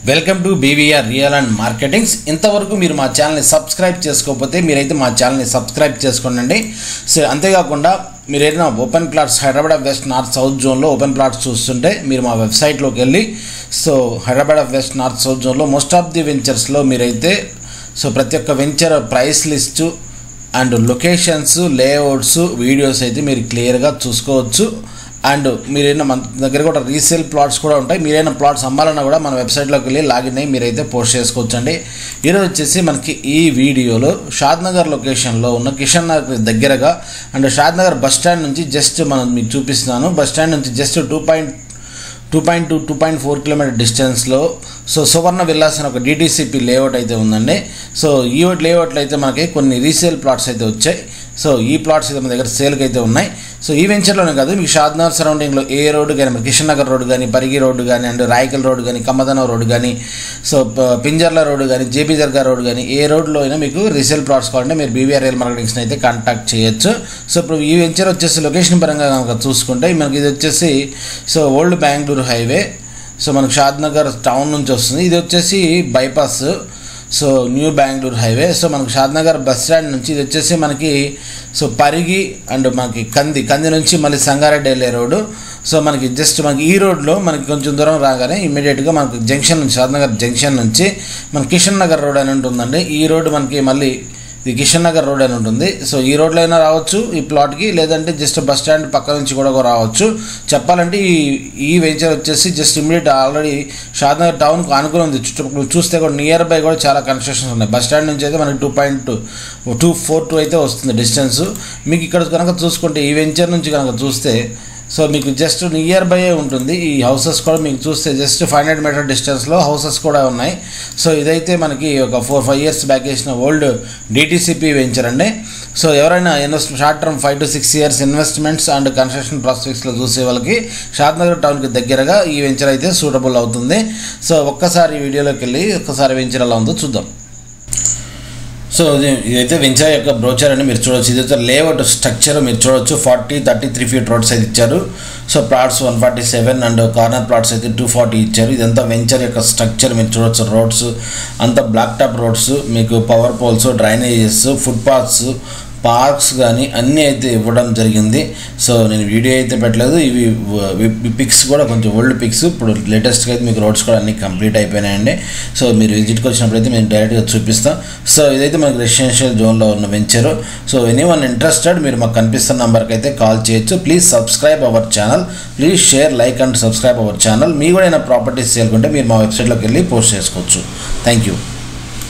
Welcome to BVR real and marketings. ఇంతవరకు మీరు మా ఛానల్ని సబ్స్క్రైబ్ చేసుకోకపోతే మీరైతే మా ఛానల్ని సబ్స్క్రైబ్ చేసుకోండి. సో అంతేకాకుండా మీరు ఏదైనా open plots Hyderabad west north south జోన్లో ఓపెన్ ప్లాట్స్ చూస్తుంటే మీరు మా వెబ్సైట్లోకి వెళ్ళి so Hyderabad west north south జోన్లో మోస్ట్ ఆఫ్ ది వెంచర్స్లో మీరైతే సో ప్రతి ఒక్క venture price list and locations layouts videos అయితే మీరు క్లియర్గా చూసుకోవచ్చు. అండ్ మీరైనా మన దగ్గర కూడా రీసేల్ ప్లాట్స్ కూడా ఉంటాయి. మీరైనా ప్లాట్స్ అమ్మాలన్నా కూడా మన వెబ్సైట్లోకి వెళ్ళి లాగిన్ అయ్యి మీరైతే పోస్ట్ చేసుకోవచ్చు అండి. ఈరోజు వచ్చేసి మనకి ఈ వీడియోలో షాద్నగర్ లొకేషన్లో ఉన్న కిషన్ నగర్ దగ్గరగా అండ్ షాద్నగర్ బస్ స్టాండ్ నుంచి జస్ట్ మనం మీకు చూపిస్తున్నాను. బస్ స్టాండ్ నుంచి జస్ట్ 2.4 కిలోమీటర్ డిస్టెన్స్లో సో సువర్ణ విల్లాస్ అని ఒక డిటిసిపి లేఅవుట్ అయితే ఉందండి. సో ఈ లేఅవుట్లో అయితే మనకి కొన్ని రీసేల్ ప్లాట్స్ అయితే వచ్చాయి. సో ఈ ప్లాట్స్ అయితే మన దగ్గర సేల్కి అయితే ఉన్నాయి. సో ఈ వెంచర్లోనే కాదు, మీకు షాద్నగర్ సరౌండింగ్లో ఏ రోడ్డు కానీ మరి కిషన్ నగర్ రోడ్డు కానీ, పరిగి రోడ్డు కానీ, అండ్ రాయకల్ రోడ్డు కానీ, కమ్మదనం రోడ్డు కానీ, సో పింజర్ల రోడ్డు కానీ, జేపీ దర్గా రోడ్డు కానీ, ఏ రోడ్లో అయినా మీకు రీసేల్ ప్లాట్స్ కావాలంటే మీరు బీవీఆర్ రియల్ మార్కెటింగ్స్ని అయితే కాంటాక్ట్ చేయొచ్చు. సో ఇప్పుడు ఈ వెంచర్ వచ్చేసి లొకేషన్ పరంగా కనుక చూసుకుంటే మనకి ఇది వచ్చేసి so old Bengaluru highway. So మనకు షాద్నగర్ టౌన్ నుంచి వస్తుంది. ఇది వచ్చేసి bypass so new Bengaluru highway. So మనకు షాద్నగర్ బస్ స్టాండ్ నుంచి ఇది వచ్చేసి మనకి సో పరిగి అండ్ మనకి కంది నుంచి మళ్ళీ సంగారెడ్డి వెళ్ళే రోడ్డు. సో మనకి జస్ట్ మనకి ఈ రోడ్లో మనకి కొంచెం దూరం రాగానే ఇమీడియట్గా మనకి జంక్షన్ నుంచి షాద్నగర్ జంక్షన్ నుంచి మన కిషన్ నగర్ రోడ్ అని ఉంటుందండి. ఈ రోడ్డు మనకి మళ్ళీ ఇది కిషన్ నగర్ రోడ్ అని ఉంటుంది. సో ఈ రోడ్లో అయినా రావచ్చు ఈ ప్లాట్కి, లేదంటే జస్ట్ బస్ స్టాండ్ పక్క నుంచి కూడా రావచ్చు. చెప్పాలంటే ఈ వెంచర్ వచ్చేసి జస్ట్ ఇమీడియట్ ఆల్రెడీ షాద్నగర్ టౌన్కు అనుకుని ఉంది. చుట్టూ చూస్తే కూడా నియర్ బై కూడా చాలా కన్స్ట్రక్షన్స్ ఉన్నాయి. బస్ స్టాండ్ నుంచి అయితే మనకి 2.242 అయితే వస్తుంది డిస్టెన్స్. మీకు ఇక్కడ కనుక చూసుకుంటే ఈ వెంచర్ నుంచి కనుక చూస్తే సో మీకు జస్ట్ నియర్ బై ఉంటుంది. ఈ హౌసెస్ కూడా మీకు చూస్తే జస్ట్ 500 మీటర్ డిస్టెన్స్లో హౌసెస్ కూడా ఉన్నాయి. సో ఇదైతే మనకి ఒక 4-5 ఇయర్స్ బ్యాక్ వేసిన ఓల్డ్ డిటిసిపి వెంచర్ అండి. సో ఎవరైనా short term 5 to 6 years investments and construction ప్రాస్పెక్ట్స్లో చూసే వాళ్ళకి షాద్నగర్ టౌన్కి దగ్గరగా ఈ వెంచర్ అయితే సూటబుల్ అవుతుంది. సో ఒక్కసారి వీడియోలోకి వెళ్ళి ఒక్కసారి వెంచర్ ఎలా ఉందో చూద్దాం. సో ఇదైతే వెంచర్ యొక్క బ్రోచర్ అని మీరు చూడవచ్చు. ఇదైతే లేఅవుట్ స్ట్రక్చర్ మీరు చూడవచ్చు. 40-33 ఫీట్ రోడ్స్ అయితే ఇచ్చారు. So plots 147 and corner plots అయితే 240 ఇచ్చారు. ఇదంతా వెంచర్ యొక్క స్ట్రక్చర్ మీరు చూడవచ్చు. రోడ్స్ అంతా బ్లాక్ టాప్ రోడ్స్, మీకు power poles, drainages, footpaths, parks కానీ అన్నీ అయితే ఇవ్వడం జరిగింది. సో నేను వీడియో అయితే పెట్టలేదు. ఇవి పిక్స్ కూడా కొంచెం ఓల్డ్ పిక్స్. ఇప్పుడు లేటెస్ట్గా అయితే మీకు రోడ్స్ కూడా అన్నీ కంప్లీట్ అయిపోయినాయండి. సో మీరు విజిట్కి వచ్చినప్పుడు అయితే మేము డైరెక్ట్గా చూపిస్తాం. సో ఇదైతే మనకి రెసిడెన్షియల్ జోన్లో ఉన్న వెంచరు. సో ఎనీవన్ ఇంట్రెస్టెడ్ మీరు మాకు కనిపిస్తున్న నెంబర్కి అయితే కాల్ చేయొచ్చు. Please subscribe our channel. Please share, like and subscribe our channel. మీ కూడా ఏమైనా ప్రాపర్టీస్ చేయాలనుకుంటే మీరు మా వెబ్సైట్లోకి వెళ్ళి పోస్ట్ చేసుకోవచ్చు. Thank you.